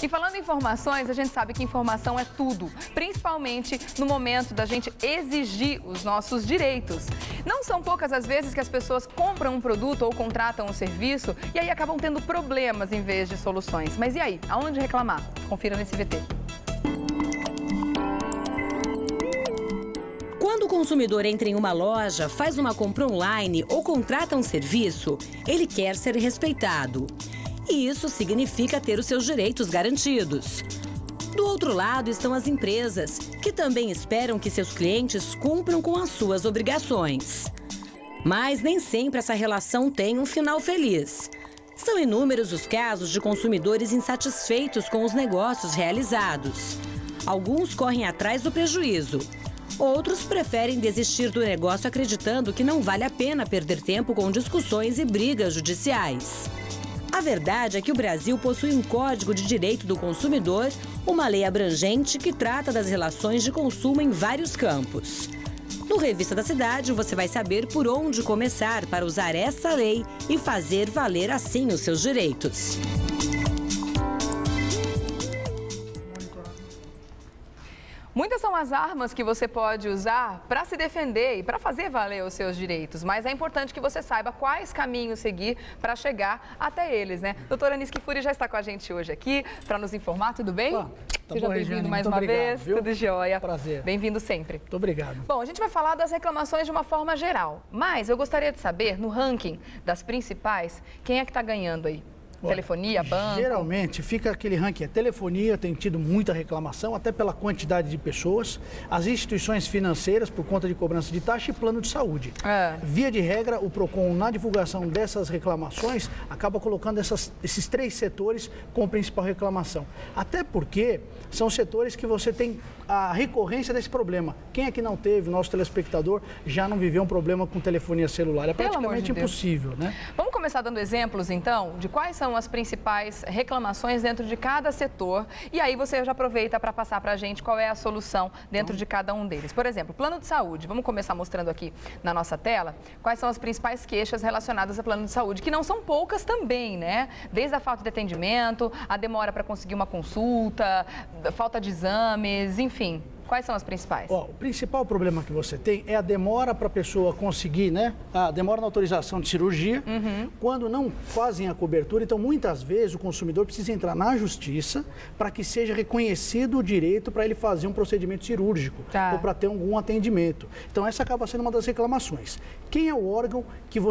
E falando em informações, a gente sabe que informação é tudo, principalmente no momento da gente exigir os nossos direitos. Não são poucas as vezes que as pessoas compram um produto ou contratam um serviço e aí acabam tendo problemas em vez de soluções. Mas e aí? Aonde reclamar? Confira nesse VT. Quando o consumidor entra em uma loja, faz uma compra online ou contrata um serviço, ele quer ser respeitado. E isso significa ter os seus direitos garantidos. Do outro lado estão as empresas, que também esperam que seus clientes cumpram com as suas obrigações. Mas nem sempre essa relação tem um final feliz. São inúmeros os casos de consumidores insatisfeitos com os negócios realizados. Alguns correm atrás do prejuízo. Outros preferem desistir do negócio acreditando que não vale a pena perder tempo com discussões e brigas judiciais. A verdade é que o Brasil possui um Código de Direito do Consumidor, uma lei abrangente que trata das relações de consumo em vários campos. No Revista da Cidade, você vai saber por onde começar para usar essa lei e fazer valer assim os seus direitos. Muitas são as armas que você pode usar para se defender e para fazer valer os seus direitos, mas é importante que você saiba quais caminhos seguir para chegar até eles, né? Doutora Anis Kfouri já está com a gente hoje aqui para nos informar, tudo bem? Seja bem-vindo mais uma vez, tudo jóia. Prazer. Bem-vindo sempre. Muito obrigado. Bom, a gente vai falar das reclamações de uma forma geral, mas eu gostaria de saber, no ranking das principais, quem é que está ganhando aí? Telefonia, banco? Geralmente fica aquele ranking. Telefonia tem tido muita reclamação, até pela quantidade de pessoas. As instituições financeiras, por conta de cobrança de taxa e plano de saúde. Via de regra, o PROCON, na divulgação dessas reclamações, acaba colocando esses três setores como principal reclamação. Até porque são setores que você tem a recorrência desse problema. Quem é que não teve, nosso telespectador, já não viveu um problema com telefonia celular? É praticamente impossível, né? Vamos começar dando exemplos, então, de quais são as principais reclamações dentro de cada setor e aí você já aproveita para passar para a gente qual é a solução dentro de cada um deles. Por exemplo, plano de saúde. Vamos começar mostrando aqui na nossa tela quais são as principais queixas relacionadas a plano de saúde, que não são poucas também, né? Desde a falta de atendimento, a demora para conseguir uma consulta, falta de exames, enfim. Quais são as principais? O principal problema que você tem é a demora para a pessoa conseguir, né? A demora na autorização de cirurgia, quando não fazem a cobertura. Então, muitas vezes, o consumidor precisa entrar na justiça para que seja reconhecido o direito para ele fazer um procedimento cirúrgico ou para ter algum atendimento. Então, essa acaba sendo uma das reclamações. Quem é o órgão que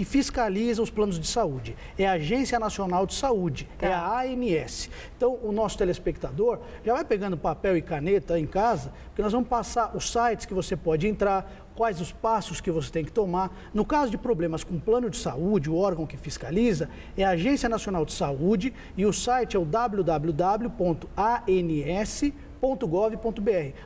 fiscaliza os planos de saúde? É a Agência Nacional de Saúde, é a ANS. Então, o nosso telespectador já vai pegando papel e caneta em casa, porque nós vamos passar os sites que você pode entrar, quais os passos que você tem que tomar. No caso de problemas com plano de saúde, o órgão que fiscaliza é a Agência Nacional de Saúde e o site é o www.ans.gov.br.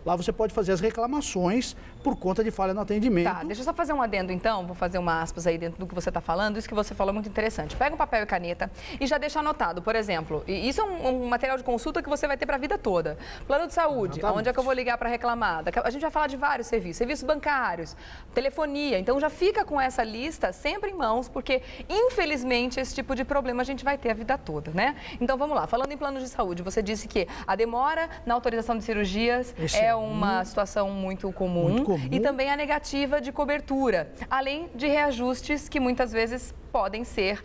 Lá você pode fazer as reclamações por conta de falha no atendimento. Tá, deixa eu só fazer um adendo então, vou fazer uma aspas aí dentro do que você está falando, isso que você falou é muito interessante. Pega um papel e caneta e já deixa anotado, por exemplo, e isso é um material de consulta que você vai ter para a vida toda. Plano de saúde, onde é que eu vou ligar para reclamar? A gente vai falar de vários serviços bancários, telefonia, então já fica com essa lista sempre em mãos, porque infelizmente esse tipo de problema a gente vai ter a vida toda, né? Então vamos lá, falando em planos de saúde, você disse que a demora na autorização de cirurgias é uma situação muito comum. E também a negativa de cobertura, além de reajustes que muitas vezes podem ser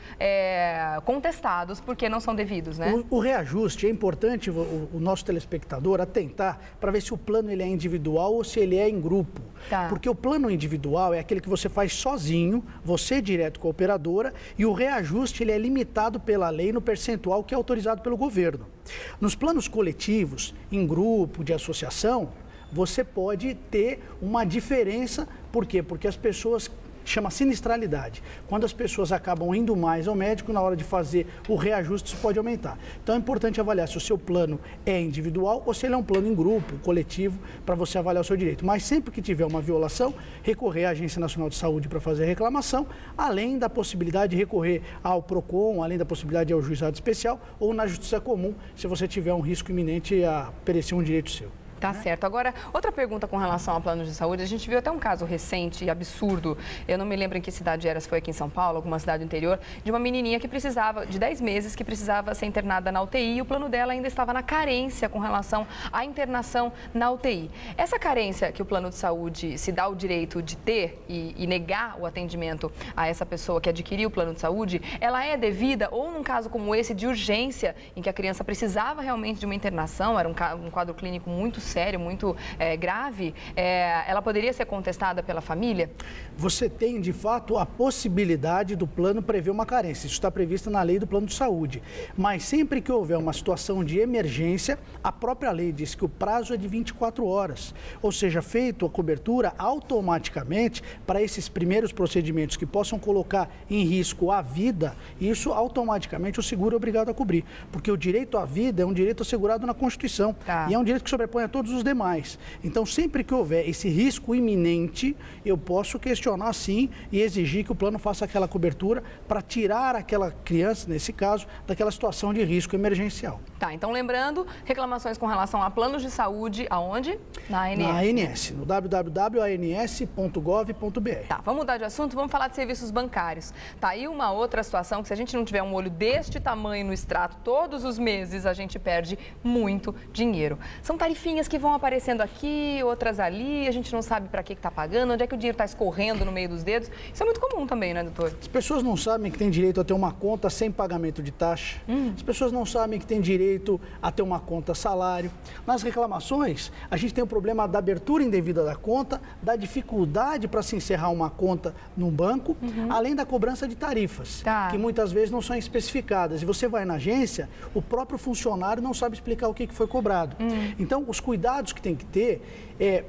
contestados porque não são devidos, né? O reajuste é importante o nosso telespectador atentar para ver se o plano ele é individual ou se ele é em grupo. Porque o plano individual é aquele que você faz sozinho, você direto com a operadora, e o reajuste ele é limitado pela lei no percentual que é autorizado pelo governo. Nos planos coletivos, em grupo, de associação, você pode ter uma diferença. Por quê? Porque as pessoas chama sinistralidade. Quando as pessoas acabam indo mais ao médico, na hora de fazer o reajuste, isso pode aumentar. Então é importante avaliar se o seu plano é individual ou se ele é um plano em grupo, coletivo, para você avaliar o seu direito. Mas sempre que tiver uma violação, recorrer à Agência Nacional de Saúde para fazer a reclamação, além da possibilidade de recorrer ao PROCON, além da possibilidade de ir ao juizado especial ou na Justiça Comum, se você tiver um risco iminente a perecer um direito seu. Tá certo. Agora, outra pergunta com relação a planos de saúde. A gente viu até um caso recente e absurdo. Eu não me lembro em que cidade era, se foi aqui em São Paulo, alguma cidade do interior, de uma menininha que precisava, de 10 meses, que precisava ser internada na UTI e o plano dela ainda estava na carência com relação à internação na UTI. Essa carência que o plano de saúde se dá o direito de ter e negar o atendimento a essa pessoa que adquiriu o plano de saúde, ela é devida ou num caso como esse de urgência, em que a criança precisava realmente de uma internação, era um quadro clínico muito sério, muito grave, ela poderia ser contestada pela família? Você tem, de fato, a possibilidade do plano prever uma carência. Isso está previsto na lei do plano de saúde. Mas sempre que houver uma situação de emergência, a própria lei diz que o prazo é de 24 horas. Ou seja, feito a cobertura, automaticamente, para esses primeiros procedimentos que possam colocar em risco a vida, isso automaticamente o seguro é obrigado a cobrir. Porque o direito à vida é um direito assegurado na Constituição. E é um direito que sobrepõe a todos os demais. Então, sempre que houver esse risco iminente, eu posso questionar sim e exigir que o plano faça aquela cobertura para tirar aquela criança, nesse caso, daquela situação de risco emergencial. Tá, então lembrando, reclamações com relação a planos de saúde, aonde? Na ANS. Na ANS, no www.ans.gov.br. Tá, vamos mudar de assunto, vamos falar de serviços bancários. Tá aí uma outra situação que se a gente não tiver um olho deste tamanho no extrato, todos os meses a gente perde muito dinheiro. São tarifinhas que vão aparecendo aqui, outras ali, a gente não sabe para que está pagando, onde é que o dinheiro está escorrendo no meio dos dedos. Isso é muito comum também, né, doutor? As pessoas não sabem que tem direito a ter uma conta sem pagamento de taxa. As pessoas não sabem que tem direito a ter uma conta salário. Nas reclamações, a gente tem o problema da abertura indevida da conta, da dificuldade para se encerrar uma conta num banco, além da cobrança de tarifas, que muitas vezes não são especificadas. E você vai na agência, o próprio funcionário não sabe explicar o que foi cobrado. Então, os cuidados que tem que ter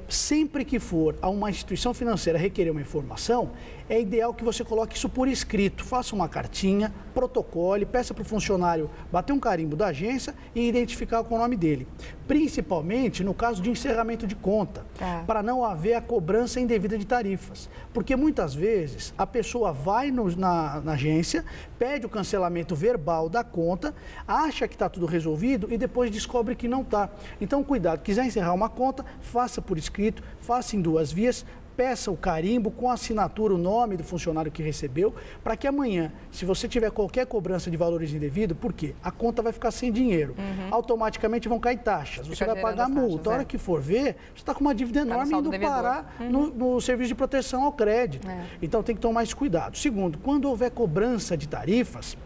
sempre que for a uma instituição financeira requerer uma informação, é ideal que você coloque isso por escrito. Faça uma cartinha, protocole, peça para o funcionário bater um carimbo da agência e identificar com o nome dele. Principalmente no caso de encerramento de conta, para não haver a cobrança indevida de tarifas. Porque muitas vezes a pessoa vai na agência, pede o cancelamento verbal da conta, acha que está tudo resolvido e depois descobre que não está. Então, cuidado, quiser encerrar uma conta, faça por escrito, faça em 2 vias, peça o carimbo com a assinatura, o nome do funcionário que recebeu, para que amanhã, se você tiver qualquer cobrança de valores indevidos, por quê? A conta vai ficar sem dinheiro. Automaticamente vão cair taxas, você vai pagar multa. A hora que for ver, você está com uma dívida enorme indo parar no serviço de proteção ao crédito. Então tem que tomar esse cuidado. Segundo, quando houver cobrança de tarifas,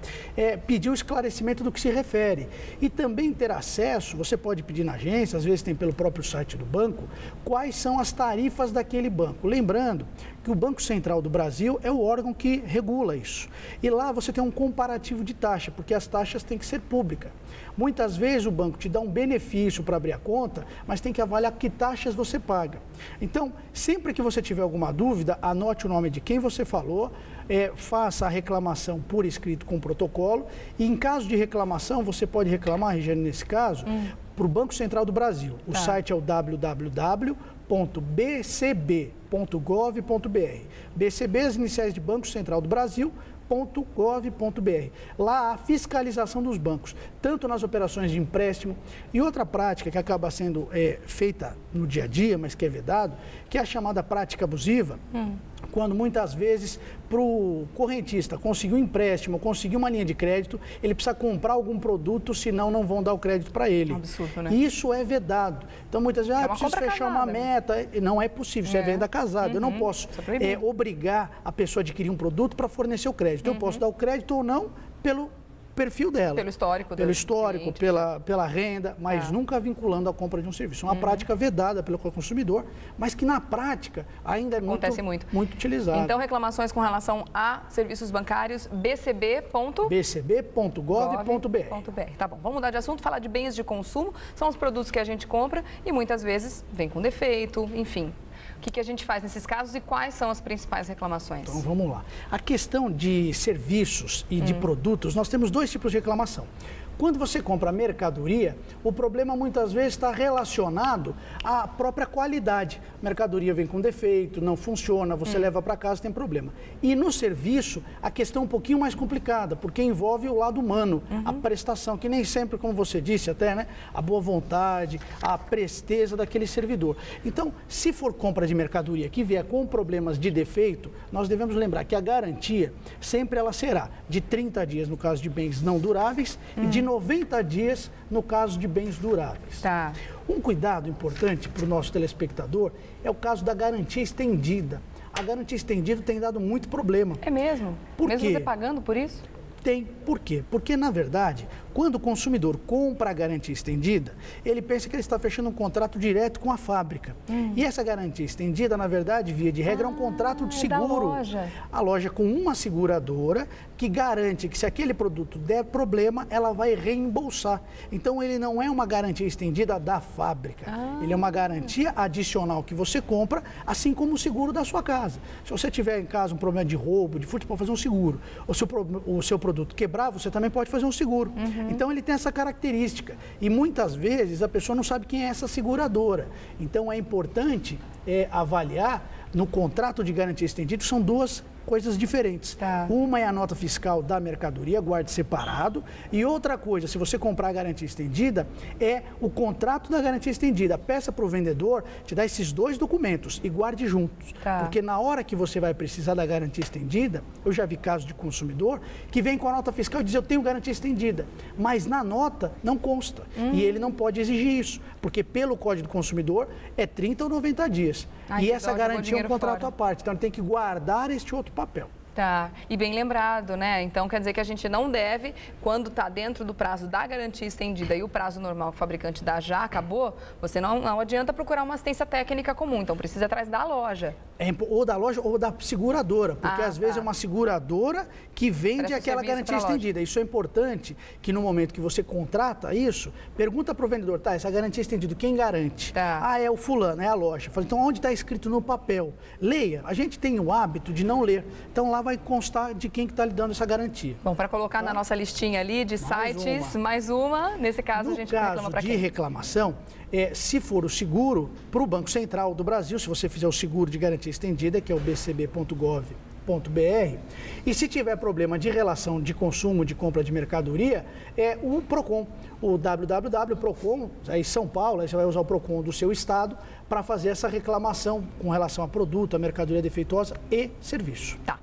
pedir o esclarecimento do que se refere. E também ter acesso, você pode pedir na agência, às vezes tem pelo próprio site do banco, quais são as tarifas daquele banco. Lembrando que o Banco Central do Brasil é o órgão que regula isso. E lá você tem um comparativo de taxa, porque as taxas têm que ser públicas. Muitas vezes o banco te dá um benefício para abrir a conta, mas tem que avaliar que taxas você paga. Então, sempre que você tiver alguma dúvida, anote o nome de quem você falou, faça a reclamação por escrito com protocolo e em caso de reclamação, você pode reclamar, Regiane, nesse caso, para o Banco Central do Brasil. O site é o www.bcb.gov.br. BCB, as iniciais de Banco Central do Brasil, .gov.br. Lá há a fiscalização dos bancos, tanto nas operações de empréstimo e outra prática que acaba sendo feita no dia a dia, mas que é vedado, que é a chamada prática abusiva, quando muitas vezes para o correntista conseguir um empréstimo, conseguir uma linha de crédito, ele precisa comprar algum produto, senão não vão dar o crédito para ele. É um absurdo, né? Isso é vedado. Então muitas vezes, preciso fechar uma meta. Não é possível, isso é venda casada. Eu não posso obrigar a pessoa a adquirir um produto para fornecer o crédito. Eu posso dar o crédito ou não pelo perfil dela. Pelo histórico. Pelo histórico, pela renda, mas nunca vinculando a compra de um serviço. É uma prática vedada pelo consumidor, mas que na prática ainda é muito utilizada. Então, reclamações com relação a serviços bancários, bcb.gov.br. Tá bom, vamos mudar de assunto, falar de bens de consumo. São os produtos que a gente compra e muitas vezes vem com defeito, enfim. O que a gente faz nesses casos e quais são as principais reclamações? Então, vamos lá. A questão de serviços e de produtos, nós temos 2 tipos de reclamação. Quando você compra mercadoria, o problema muitas vezes está relacionado à própria qualidade. A mercadoria vem com defeito, não funciona, você leva para casa, tem problema. E no serviço, a questão é um pouquinho mais complicada, porque envolve o lado humano, a prestação, que nem sempre, como você disse até, né? A boa vontade, a presteza daquele servidor. Então, se for compra de mercadoria que vier com problemas de defeito, nós devemos lembrar que a garantia sempre ela será de 30 dias no caso de bens não duráveis e de 90 dias no caso de bens duráveis. Tá. Um cuidado importante para o nosso telespectador é o caso da garantia estendida. A garantia estendida tem dado muito problema. É mesmo? Por Mesmo quê? você pagando por isso? Tem. Por quê? Porque, na verdade, quando o consumidor compra a garantia estendida, ele pensa que ele está fechando um contrato direto com a fábrica. E essa garantia estendida, na verdade, via de regra, é um contrato de é da seguro. loja. A loja com uma seguradora que garante que se aquele produto der problema, ela vai reembolsar. Então, ele não é uma garantia estendida da fábrica. Ele é uma garantia adicional que você compra, assim como o seguro da sua casa. Se você tiver em casa um problema de roubo, de furto, você pode fazer um seguro. Ou se o seu produto quebrar, você também pode fazer um seguro. Então, ele tem essa característica. E muitas vezes a pessoa não sabe quem é essa seguradora. Então, é importante avaliar no contrato de garantia estendida, são duas coisas diferentes. Tá. Uma é a nota fiscal da mercadoria, guarde separado. E outra coisa, se você comprar a garantia estendida, é o contrato da garantia estendida. Peça para o vendedor te dar esses dois documentos e guarde juntos. Tá. Porque na hora que você vai precisar da garantia estendida, eu já vi casos de consumidor que vem com a nota fiscal e diz, eu tenho garantia estendida. Mas na nota não consta. E ele não pode exigir isso. Porque pelo Código do Consumidor é 30 ou 90 dias. E essa garantia é um contrato à parte. Então ele tem que guardar este outro papel. Tá, e bem lembrado, né? Então quer dizer que a gente não deve, quando está dentro do prazo da garantia estendida e o prazo normal que o fabricante dá já acabou, você não adianta procurar uma assistência técnica comum, então precisa ir atrás da loja. Ou da loja ou da seguradora, porque às vezes é uma seguradora que vende aquela garantia estendida. Isso é importante, que no momento que você contrata isso, pergunta para o vendedor, tá, essa garantia estendida, quem garante? Tá. Ah, é o fulano, é a loja. Fala, então onde está escrito no papel? Leia. A gente tem o hábito de não ler. Então lá vai constar de quem que está lhe dando essa garantia. Bom, para colocar na nossa listinha ali de sites, mais uma, nesse caso a gente reclama para quem? No caso de reclamação, se for o seguro, para o Banco Central do Brasil, se você fizer o seguro de garantia estendida, que é o bcb.gov.br, e se tiver problema de relação de consumo, de compra de mercadoria, é o PROCON, o www.procon, aí São Paulo, aí você vai usar o PROCON do seu estado para fazer essa reclamação com relação a produto, a mercadoria defeituosa e serviço. Tá.